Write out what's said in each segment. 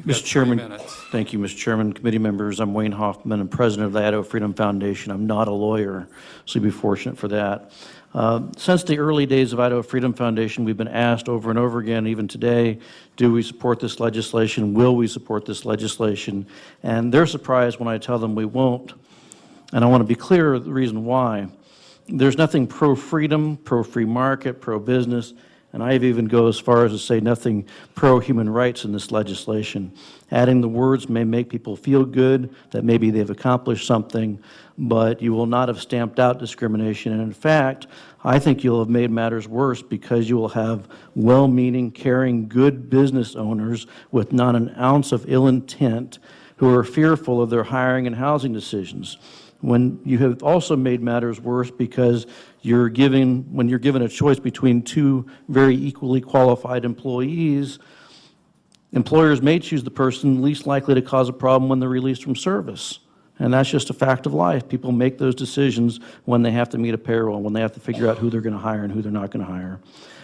You've got Mr. Chairman, 3 minutes. thank you, Mr. Chairman, committee members. I'm Wayne Hoffman. I'm president of the Idaho Freedom Foundation. I'm not a lawyer, so you'd be fortunate for that. Since the early days of Idaho Freedom Foundation, we've been asked over and over again, even today, do we support this legislation? Will we support this legislation? And they're surprised when I tell them we won't. And I want to be clear the reason why. There's nothing pro-freedom, pro-free market, pro-business, and I even go as far as to say nothing pro-human rights in this legislation. Adding the words may make people feel good, that maybe they've accomplished something, but you will not have stamped out discrimination. And in fact, I think you'll have made matters worse because you will have well-meaning, caring, good business owners with not an ounce of ill intent who are fearful of their hiring and housing decisions. When you have also made matters worse because when you're given a choice between two very equally qualified employees, employers may choose the person least likely to cause a problem when they're released from service. And that's just a fact of life. People make those decisions when they have to meet a payroll, when they have to figure out who they're going to hire and who they're not going to hire.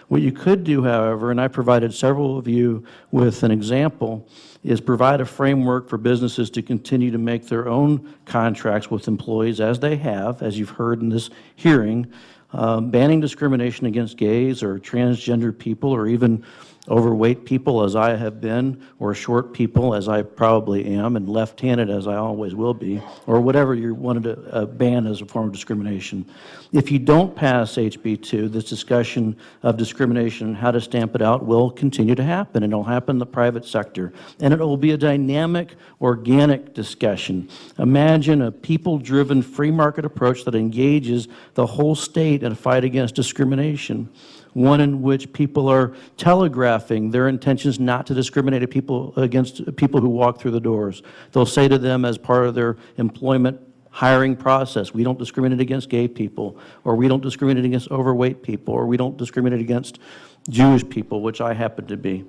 What you could do, however, and I provided several of you with an example, is provide a framework for businesses to continue to make their own contracts with employees as they have, as you've heard in this hearing, banning discrimination against gays or transgender people or even overweight people as I have been, or short people as I probably am, and left-handed as I always will be, or whatever you wanted to ban as a form of discrimination. If you don't pass HB 2, this discussion of discrimination and how to stamp it out will continue to happen, and it will happen in the private sector. And it will be a dynamic, organic discussion. Imagine a people-driven free market approach that engages the whole state in a fight against discrimination. One in which people are telegraphing their intentions not to discriminate against people who walk through the doors. They'll say to them as part of their employment hiring process, we don't discriminate against gay people, or we don't discriminate against overweight people, or we don't discriminate against Jewish people, which I happen to be.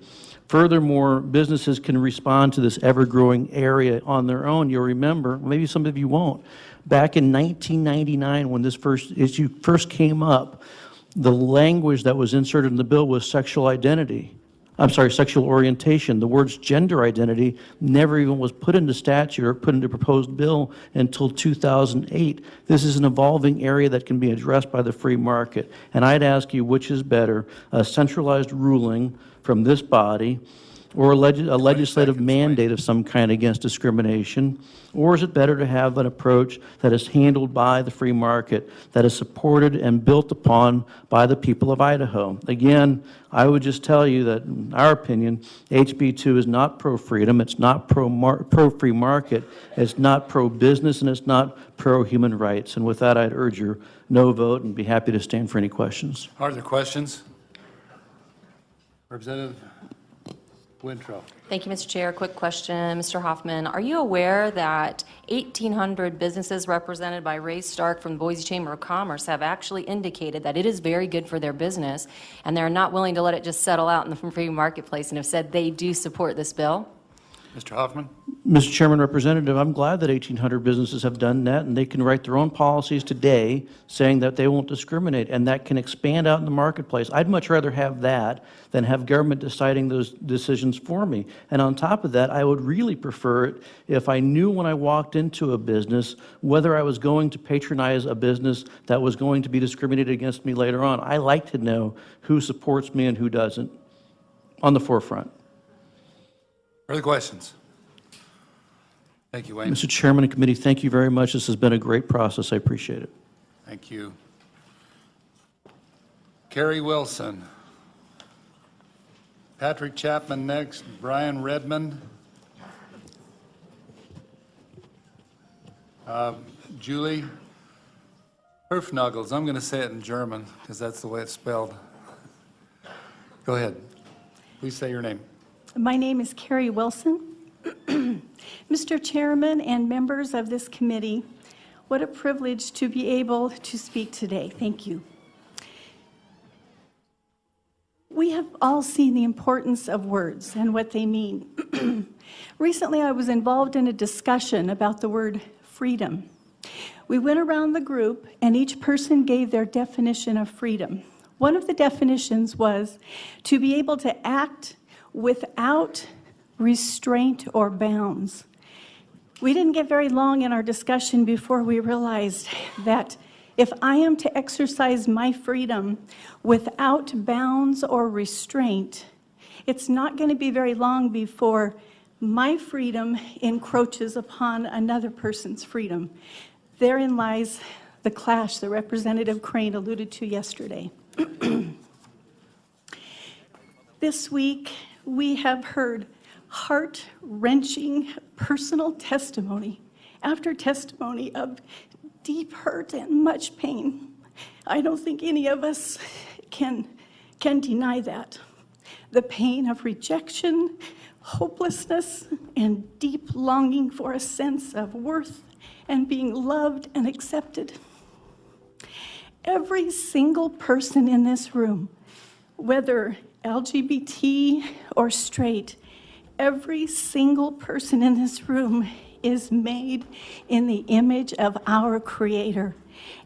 Furthermore, businesses can respond to this ever-growing area on their own. You'll remember, maybe some of you won't, back in 1999 when this issue first came up, the language that was inserted in the bill was sexual orientation. The words gender identity never even was put into statute or put into proposed bill until 2008. This is an evolving area that can be addressed by the free market. And I'd ask you, which is better, a centralized ruling from this body or a legislative mandate of some kind against discrimination? Or is it better to have an approach that is handled by the free market, that is supported and built upon by the people of Idaho? Again, I would just tell you that, in our opinion, HB 2 is not pro-freedom, it's not pro-free market, it's not pro-business, and it's not pro-human rights. And with that, I'd urge your no vote and be happy to stand for any questions. Are there questions? Representative Wintrow. Thank you, Mr. Chair. Quick question. Mr. Hoffman, are you aware that 1,800 businesses represented by Ray Stark from the Boise Chamber of Commerce have actually indicated that it is very good for their business and they're not willing to let it just settle out in the free marketplace and have said they do support this bill? Mr. Hoffman. Mr. Chairman, Representative, I'm glad that 1,800 businesses have done that, and they can write their own policies today saying that they won't discriminate, and that can expand out in the marketplace. I'd much rather have that than have government deciding those decisions for me. And on top of that, I would really prefer it if I knew when I walked into a business whether I was going to patronize a business that was going to be discriminated against me later on. I like to know who supports me and who doesn't on the forefront. Further questions? Thank you, Wayne. Mr. Chairman and committee, thank you very much. This has been a great process. I appreciate it. Thank you. Carrie Wilson. Patrick Chapman next. Brian Redmond. Julie Herfnuggles. I'm going to say it in German because that's the way it's spelled. Go ahead. Please say your name. My name is Carrie Wilson. Mr. Chairman and members of this committee, what a privilege to be able to speak today. Thank you. We have all seen the importance of words and what they mean. Recently, I was involved in a discussion about the word freedom. We went around the group and each person gave their definition of freedom. One of the definitions was to be able to act without restraint, or bounds. We didn't get very long in our discussion before we realized that if I am to exercise my freedom without bounds or restraint, it's not going to be very long before my freedom encroaches upon another person's freedom. Therein lies the clash that Representative Crane alluded to yesterday. This week, we have heard heart-wrenching personal testimony after testimony of deep hurt and much pain. I don't think any of us can deny that. The pain of rejection, hopelessness, and deep longing for a sense of worth and being loved and accepted. Every single person in this room, whether LGBT or straight, every single person in this room is made in the image of our Creator.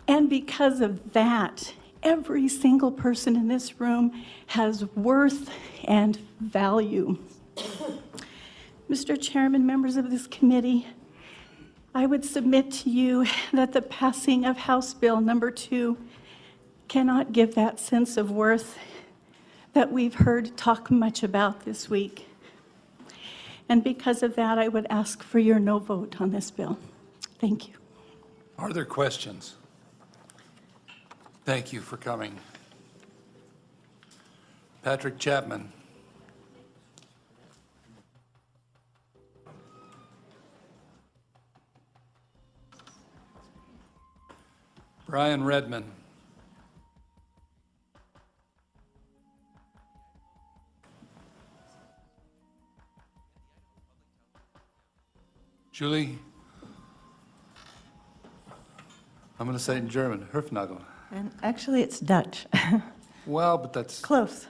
And because of that, every single person in this room has worth and value. Mr. Chairman, members of this committee, I would submit to you that the passing of House Bill number 2 cannot give that sense of worth that we've heard talk much about this week. And because of that, I would ask for your no vote on this bill. Thank you. Are there questions? Thank you for coming. Patrick Chapman. Brian Redmond. Julie, I'm going to say it in German, Hüfnagel. And actually, it's Dutch. Well, but that's Close.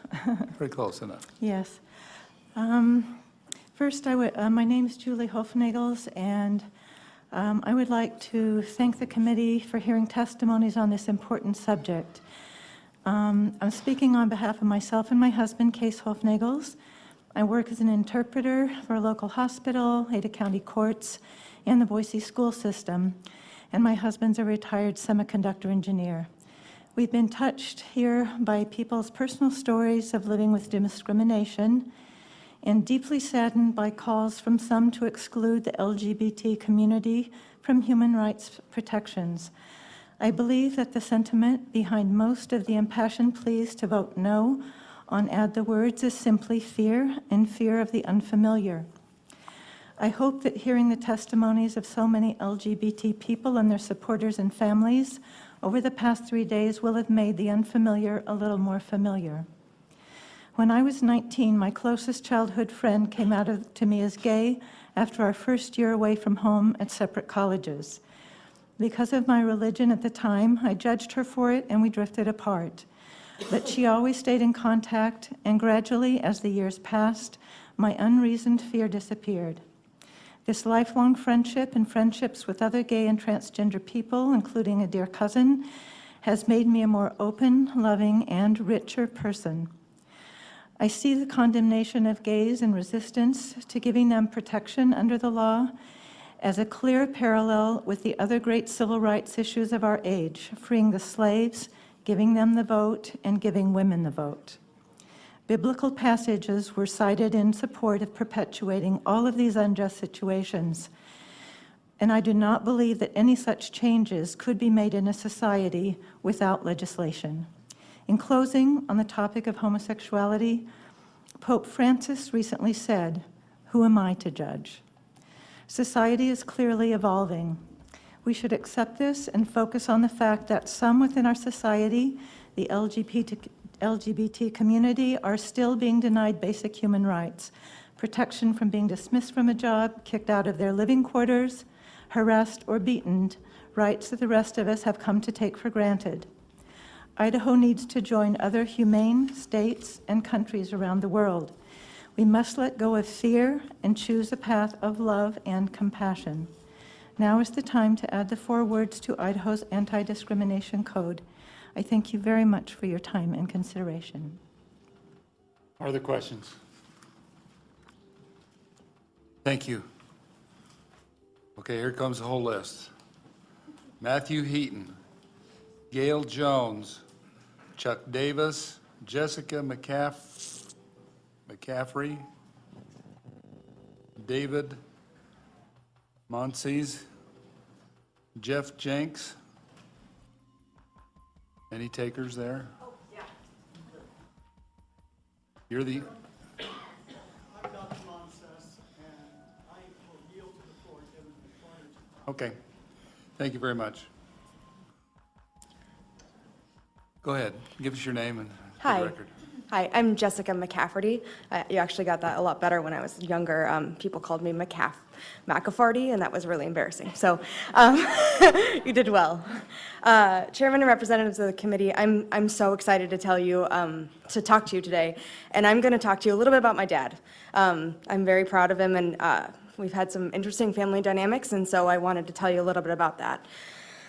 very close enough. Yes. First, my name is Julie Hofnagels, and I would like to thank the committee for hearing testimonies on this important subject. I'm speaking on behalf of myself and my husband, Case Hofnagels. I work as an interpreter for a local hospital, Ada County Courts, and the Boise school system, and my husband's a retired semiconductor engineer. We've been touched here by people's personal stories of living with discrimination and deeply saddened by calls from some to exclude the LGBT community from human rights protections. I believe that the sentiment behind most of the impassioned pleas to vote no on Add the Words is simply fear and fear of the unfamiliar. I hope that hearing the testimonies of so many LGBT people and their supporters and families over the past 3 days will have made the unfamiliar a little more familiar. When I was 19, my closest childhood friend came out to me as gay after our first year away from home at separate colleges. Because of my religion at the time, I judged her for it and we drifted apart. But she always stayed in contact, and gradually, as the years passed, my unreasoned fear disappeared. This lifelong friendship and friendships with other gay and transgender people, including a dear cousin, has made me a more open, loving, and richer person. I see the condemnation of gays and resistance to giving them protection under the law as a clear parallel with the other great civil rights issues of our age, freeing the slaves, giving them the vote, and giving women the vote. Biblical passages were cited in support of perpetuating all of these unjust situations, and I do not believe that any such changes could be made in a society without legislation. In closing, on the topic of homosexuality, Pope Francis recently said, "Who am I to judge?" Society is clearly evolving. We should accept this and focus on the fact that some within our society, the LGBT community, are still being denied basic human rights, protection from being dismissed from a job, kicked out of their living quarters, harassed or beaten, rights that the rest of us have come to take for granted. Idaho needs to join other humane states and countries around the world. We must let go of fear and choose a path of love and compassion. Now is the time to add the 4 words to Idaho's anti-discrimination code. I thank you very much for your time and consideration. Are there questions? Thank you. Okay, here comes the whole list. Matthew Heaton, Gail Jones, Chuck Davis, Jessica McCaffrey, David Monsees, Jeff Jenks. Any takers there? Oh, yeah. You're the, I'm Dr. Monses, and I will yield to the floor given the floor. okay. Thank you very much. Go ahead, give us your name and for the Hi. record. Hi, I'm Jessica McCafferty. You actually got that a lot better when I was younger. People called me McAfarty, and that was really embarrassing. So you did well. Chairman and representatives of the committee, I'm so excited to tell you, to talk to you today. And I'm going to talk to you a little bit about my dad. I'm very proud of him, and we've had some interesting family dynamics, and so I wanted to tell you a little bit about that.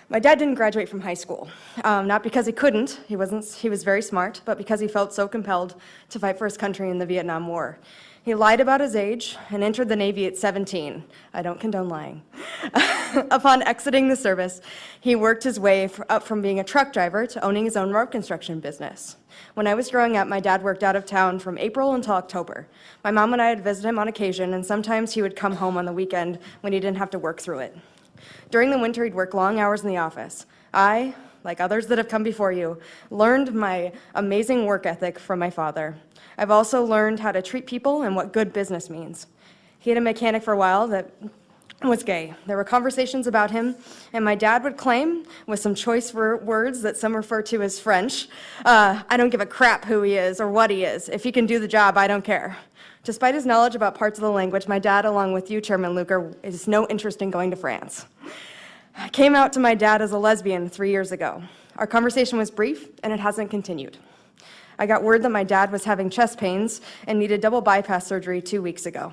My dad didn't graduate from high school, not because he couldn't, he was very smart, but because he felt so compelled to fight for his country in the Vietnam War. He lied about his age and entered the Navy at 17. I don't condone lying. Upon exiting the service, he worked his way up from being a truck driver to owning his own road construction business. When I was growing up, my dad worked out of town from April until October. My mom and I would visit him on occasion, and sometimes he would come home on the weekend when he didn't have to work through it. During the winter, he'd work long hours in the office. I, like others that have come before you, learned my amazing work ethic from my father. I've also learned how to treat people and what good business means. He had a mechanic for a while that was gay. There were conversations about him, and my dad would claim, with some choice words that some refer to as French, I don't give a crap who he is or what he is. If he can do the job, I don't care. Despite his knowledge about parts of the language, my dad, along with you, Chairman Luker, has no interest in going to France. I came out to my dad as a lesbian 3 years ago. Our conversation was brief, and it hasn't continued. I got word that my dad was having chest pains and needed double bypass surgery 2 weeks ago.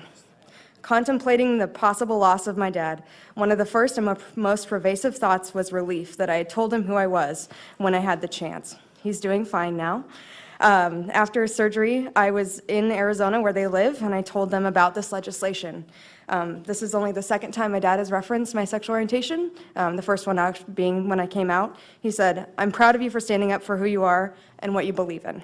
Contemplating the possible loss of my dad, one of the first and most pervasive thoughts was relief that I had told him who I was when I had the chance. He's doing fine now. After surgery, I was in Arizona where they live, and I told them about this legislation. This is only the second time my dad has referenced my sexual orientation, the first one being when I came out. He said, "I'm proud of you for standing up for who you are and what you believe in."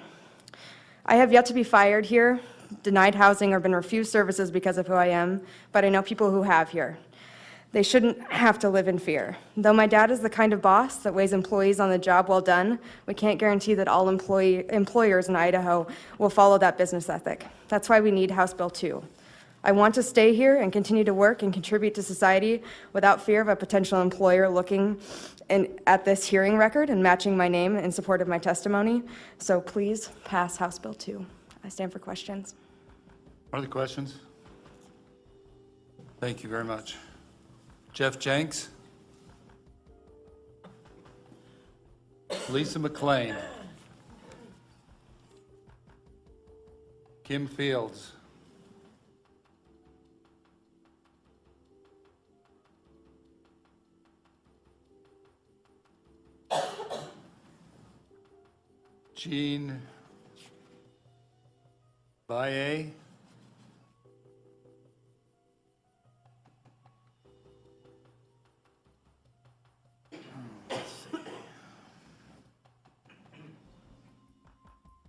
I have yet to be fired here, denied housing, or been refused services because of who I am, but I know people who have here. They shouldn't have to live in fear. Though my dad is the kind of boss that weighs employees on the job well done, we can't guarantee that all employers in Idaho will follow that business ethic. That's why we need House Bill 2. I want to stay here and continue to work and contribute to society without fear of a potential employer looking at this hearing record and matching my name in support of my testimony. So please pass House Bill 2. I stand for questions. Other questions? Thank you very much. Jeff Jenks? Lisa McLean? Kim Fields? Jean Baye?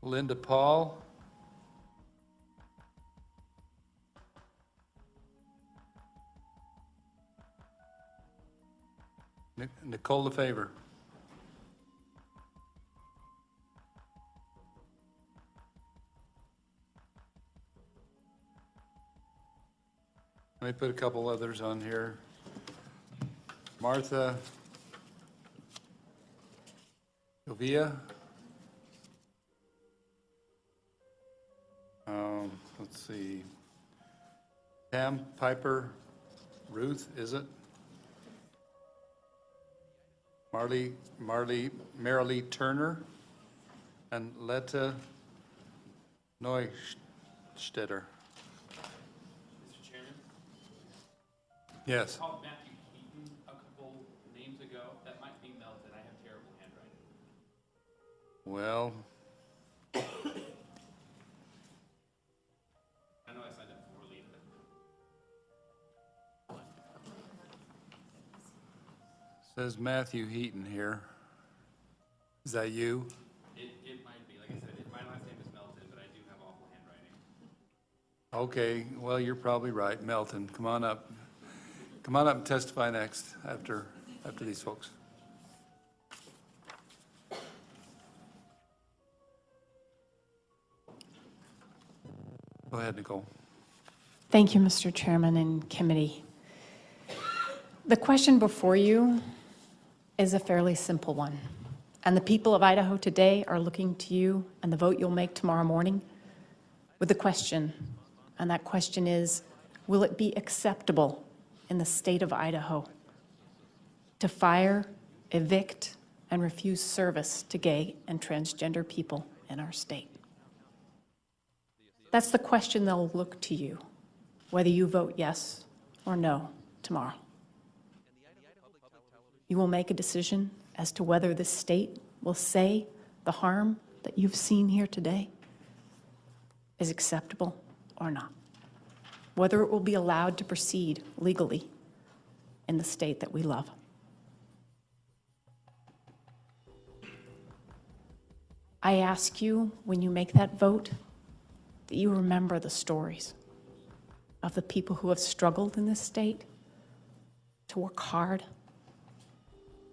Linda Paul? Nicole LaFavor? Let me put a couple others on here. Martha Govia? Let's see. Pam Piper Ruth, is it? Marilee Turner and Letta Neustetter. Mr. Chairman? Yes. I called Matthew Keaton a couple names ago. That might be Melton. I have terrible handwriting. Well, I know I signed up for leave. Says Matthew Heaton here. Is that you? It might be, like I said, my last name is Melton, but I do have awful handwriting. Okay, well, you're probably right. Melton, come on up. Come on up and testify next after these folks. Go ahead, Nicole. Thank you, Mr. Chairman and committee. The question before you is a fairly simple one, and the people of Idaho today are looking to you and the vote you'll make tomorrow morning with the question, and that question is, will it be acceptable in the state of Idaho to fire, evict, and refuse service to gay and transgender people in our state? That's the question they'll look to you, whether you vote yes or no tomorrow. You will make a decision as to whether the state will say the harm that you've seen here today is acceptable or not, whether it will be allowed to proceed legally in the state that we love. I ask you, when you make that vote, that you remember the stories of the people who have struggled in this state to work hard,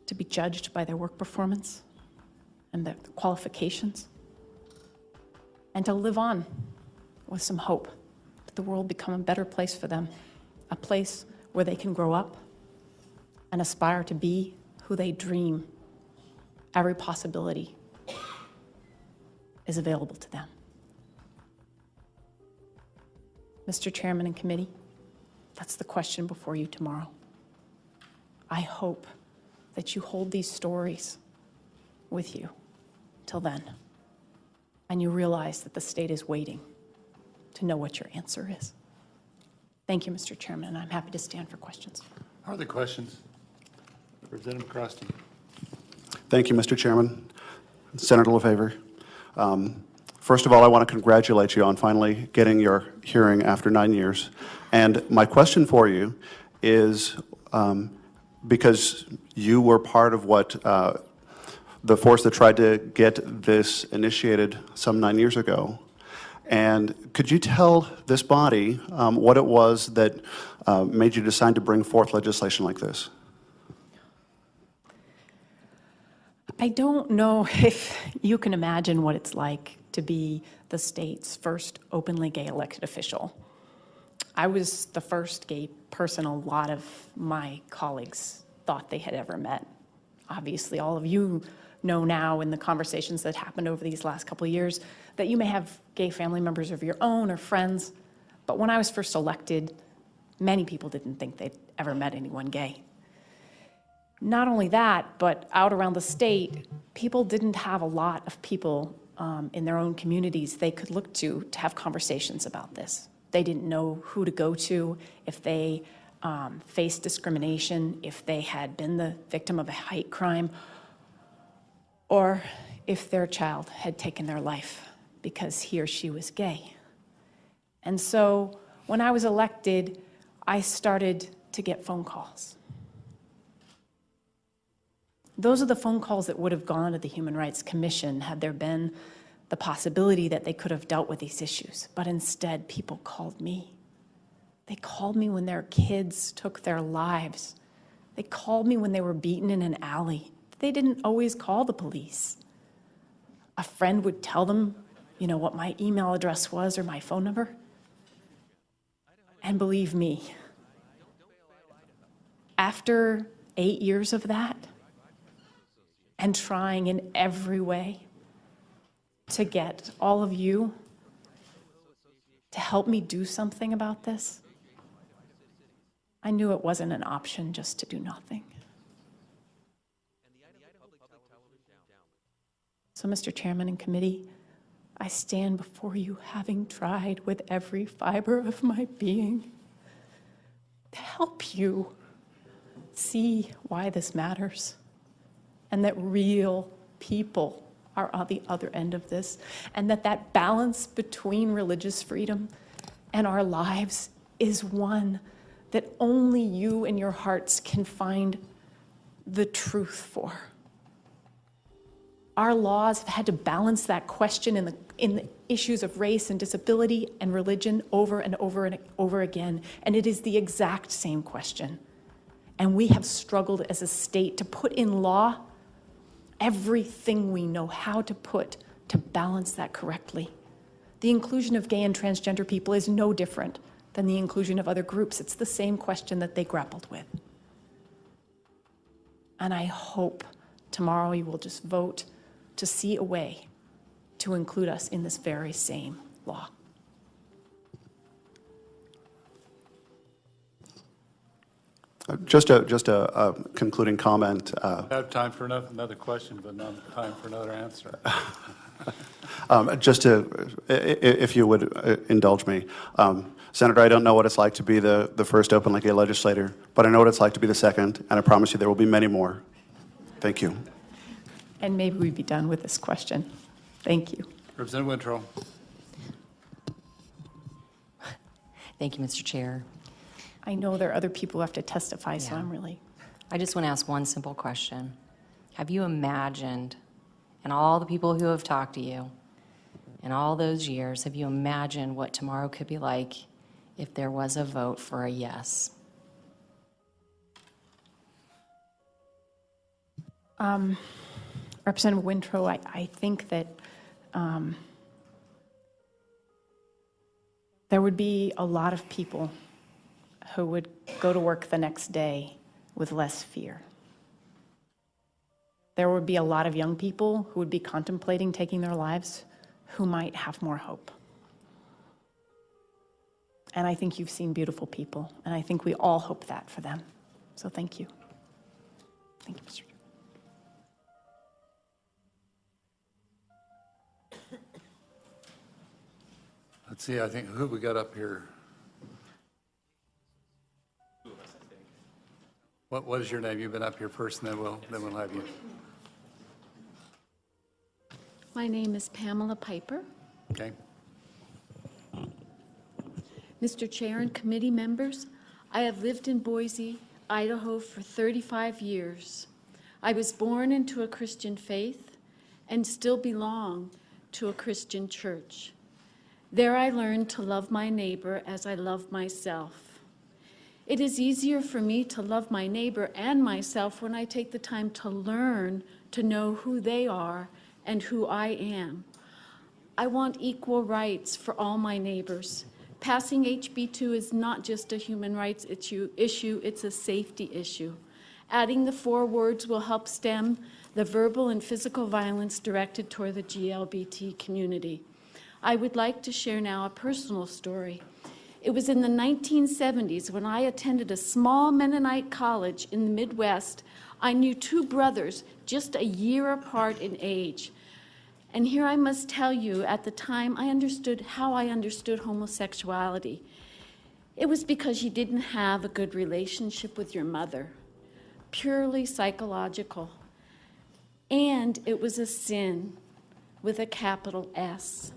to be judged by their work performance and their qualifications, and to live on with some hope that the world become a better place for them, a place where they can grow up and aspire to be who they dream every possibility is available to them. Mr. Chairman and committee, that's the question before you tomorrow. I hope that you hold these stories with you till then, and you realize that the state is waiting to know what your answer is. Thank you, Mr. Chairman, and I'm happy to stand for questions. Are there questions? Representative Crosty. Thank you, Mr. Chairman. Senator LaFavor. First of all, I want to congratulate you on finally getting your hearing after 9 years. And my question for you is, because you were part of what the force that tried to get this initiated some 9 years ago, and could you tell this body what it was that made you decide to bring forth legislation like this? I don't know if you can imagine what it's like to be the state's first openly gay elected official. I was the first gay person a lot of my colleagues thought they had ever met. Obviously, all of you know now in the conversations that happened over these last couple of years that you may have gay family members of your own or friends, but when I was first elected, many people didn't think they'd ever met anyone gay. Not only that, but out around the state, people didn't have a lot of people in their own communities they could look to have conversations about this. They didn't know who to go to if they faced discrimination, if they had been the victim of a hate crime, or if their child had taken their life because he or she was gay. And so when I was elected, I started to get phone calls. Those are the phone calls that would have gone to the Human Rights Commission had there been the possibility that they could have dealt with these issues. But instead, people called me. They called me when their kids took their lives. They called me when they were beaten in an alley. They didn't always call the police. A friend would tell them, what my email address was or my phone number. And believe me, after 8 years of that, and trying in every way to get all of you to help me do something about this, I knew it wasn't an option just to do nothing. So, Mr. Chairman and committee, I stand before you having tried with every fiber of my being to help you see why this matters, and that real people are on the other end of this, and that balance between religious freedom and our lives is one that only you in your hearts can find the truth for. Our laws have had to balance that question in the issues of race and disability and religion over and over and over again, and it is the exact same question. And we have struggled as a state to put in law everything we know how to put to balance that correctly. The inclusion of gay and transgender people is no different than the inclusion of other groups. It's the same question that they grappled with. And I hope tomorrow you will just vote to see a way to include us in this very same law. Just a concluding comment. I have time for another question, but not time for another answer. Just to, if you would indulge me. Senator, I don't know what it's like to be the first openly gay legislator, but I know what it's like to be the second, and I promise you there will be many more. Thank you. And maybe we'd be done with this question. Thank you. Representative Wintrow. Thank you, Mr. Chair. I know there are other people who have to testify, so Yeah. I'm really... I just want to ask one simple question. Have you imagined, and all the people who have talked to you in all those years, have you imagined what tomorrow could be like if there was a vote for a yes? Representative Wintrow, I think that there would be a lot of people who would go to work the next day with less fear. There would be a lot of young people who would be contemplating taking their lives who might have more hope. And I think you've seen beautiful people, and I think we all hope that for them. So thank you. Thank you, Mr. Chair. Let's see, I think, who we got up here? What is your name? You've been up here first, and then we'll have you. My name is Pamela Piper. Okay? Mr. Chair and committee members, I have lived in Boise, Idaho for 35 years. I was born into a Christian faith and still belong to a Christian church. There I learned to love my neighbor as I love myself. It is easier for me to love my neighbor and myself when I take the time to learn to know who they are and who I am. I want equal rights for all my neighbors. Passing HB2 is not just a human rights issue, it's a safety issue. Adding the 4 words will help stem the verbal and physical violence directed toward the GLBT community. I would like to share now a personal story. It was in the 1970s when I attended a small Mennonite college in the Midwest. I knew 2 brothers just a year apart in age. And here I must tell you, at the time, I understood homosexuality. It was because you didn't have a good relationship with your mother, purely psychological. And it was a sin with a capital S.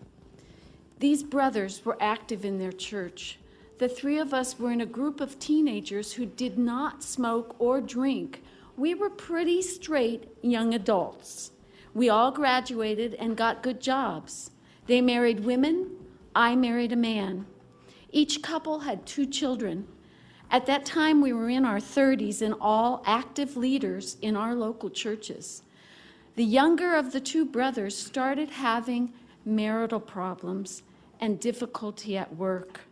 These brothers were active in their church. The 3 of us were in a group of teenagers who did not smoke or drink. We were pretty straight young adults. We all graduated and got good jobs. They married women, I married a man. Each couple had 2 children. At that time, we were in our 30s and all active leaders in our local churches. The younger of the 2 brothers started having marital problems and difficulty at work.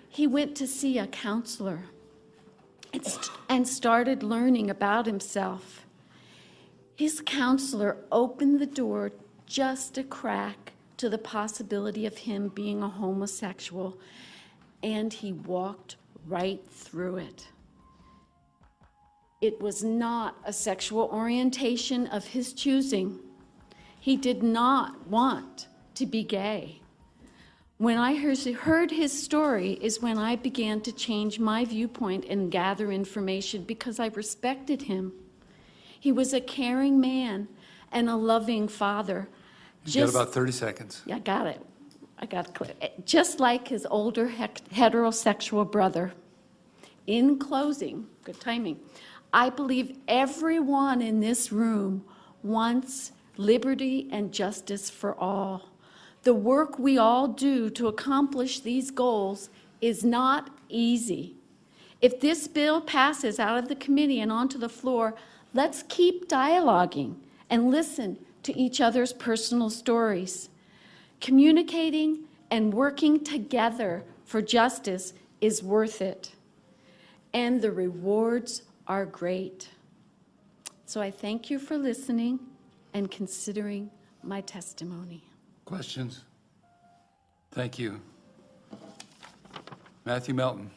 He went to see a counselor and started learning about himself. His counselor opened the door just a crack to the possibility of him being a homosexual, and he walked right through it. It was not a sexual orientation of his choosing. He did not want to be gay. When I heard his story is when I began to change my viewpoint and gather information because I respected him. He was a caring man and a loving father. You got about 30 seconds. Yeah, I got it. Just like his older heterosexual brother. In closing, good timing, I believe everyone in this room wants liberty and justice for all. The work we all do to accomplish these goals is not easy. If this bill passes out of the committee and onto the floor, let's keep dialoguing and listen to each other's personal stories. Communicating and working together for justice is worth it, and the rewards are great. So I thank you for listening and considering my testimony. Questions? Thank you. Matthew Melton.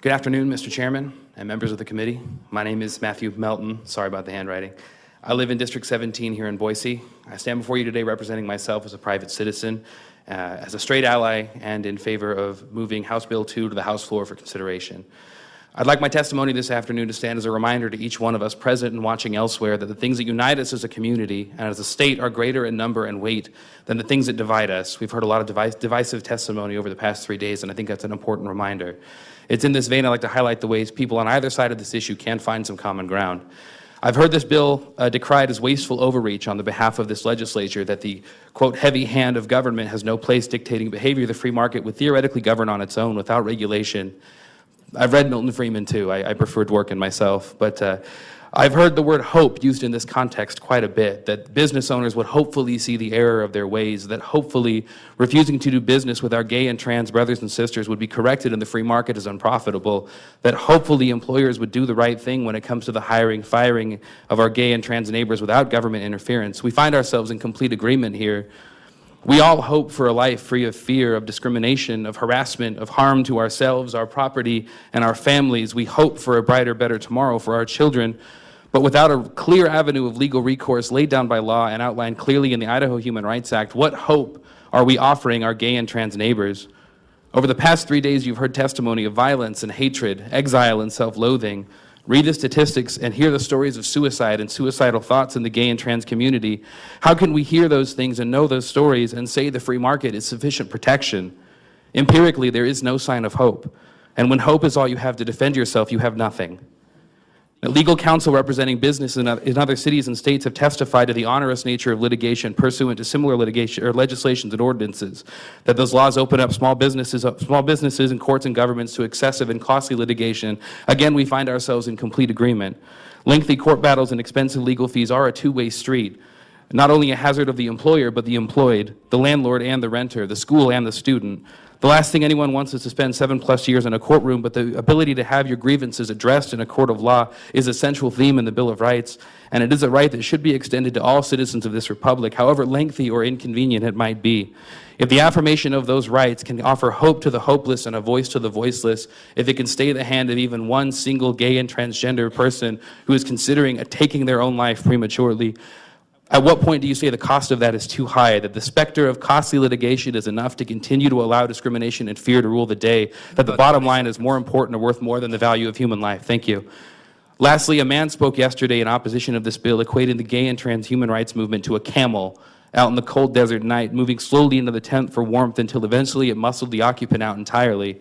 Good afternoon, Mr. Chairman and members of the committee. My name is Matthew Melton. Sorry about the handwriting. I live in District 17 here in Boise. I stand before you today representing myself as a private citizen, as a straight ally, and in favor of moving House Bill 2 to the House floor for consideration. I'd like my testimony this afternoon to stand as a reminder to each one of us present and watching elsewhere that the things that unite us as a community and as a state are greater in number and weight than the things that divide us. We've heard a lot of divisive testimony over the past 3 days, and I think that's an important reminder. It's in this vein I'd like to highlight the ways people on either side of this issue can find some common ground. I've heard this bill decried as wasteful overreach on the behalf of this legislature, that the, quote, heavy hand of government has no place dictating behavior the free market would theoretically govern on its own without regulation. I've read Milton Friedman too. I prefer Dworkin myself, but I've heard the word hope used in this context quite a bit, that business owners would hopefully see the error of their ways, that hopefully refusing to do business with our gay and trans brothers and sisters would be corrected and the free market as unprofitable, that hopefully employers would do the right thing when it comes to the hiring, firing of our gay and trans neighbors without government interference. We find ourselves in complete agreement here. We all hope for a life free of fear, of discrimination, of harassment, of harm to ourselves, our property, and our families. We hope for a brighter, better tomorrow for our children. But without a clear avenue of legal recourse laid down by law and outlined clearly in the Idaho Human Rights Act, what hope are we offering our gay and trans neighbors? Over the past 3 days, you've heard testimony of violence and hatred, exile and self-loathing. Read the statistics and hear the stories of suicide and suicidal thoughts in the gay and trans community. How can we hear those things and know those stories and say the free market is sufficient protection? Empirically, there is no sign of hope. And when hope is all you have to defend yourself, you have nothing. Now, legal counsel representing business in other cities and states have testified to the onerous nature of litigation pursuant to similar litigation or legislations and ordinances, that those laws open up small businesses and courts and governments to excessive and costly litigation. Again, we find ourselves in complete agreement. Lengthy court battles and expensive legal fees are a two-way street, not only a hazard of the employer, but the employed, the landlord and the renter, the school and the student. The last thing anyone wants is to spend 7+ years in a courtroom, but the ability to have your grievances addressed in a court of law is a central theme in the Bill of Rights, and it is a right that should be extended to all citizens of this republic, however lengthy or inconvenient it might be. If the affirmation of those rights can offer hope to the hopeless and a voice to the voiceless, if it can stay the hand of even one single gay and transgender person who is considering taking their own life prematurely, at what point do you say the cost of that is too high, that the specter of costly litigation is enough to continue to allow discrimination and fear to rule the day, that the bottom line is more important or worth more than the value of human life? Thank you. Lastly, a man spoke yesterday in opposition of this bill, equating the gay and trans human rights movement to a camel out in the cold desert night, moving slowly into the tent for warmth until eventually it muscled the occupant out entirely.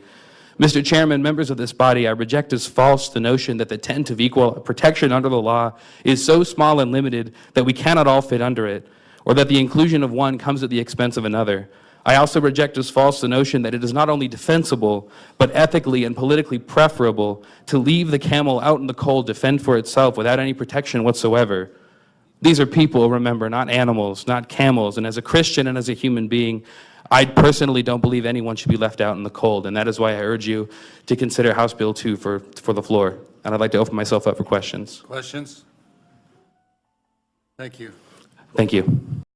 Mr. Chairman, members of this body, I reject as false the notion that the tent of equal protection under the law is so small and limited that we cannot all fit under it, or that the inclusion of one comes at the expense of another. I also reject as false the notion that it is not only defensible, but ethically and politically preferable to leave the camel out in the cold to fend for itself without any protection whatsoever. These are people, remember, not animals, not camels, and as a Christian and as a human being, I personally don't believe anyone should be left out in the cold, and that is why I urge you to consider House Bill 2 for the floor. And I'd like to open myself up for questions. Questions? Thank you. Thank you.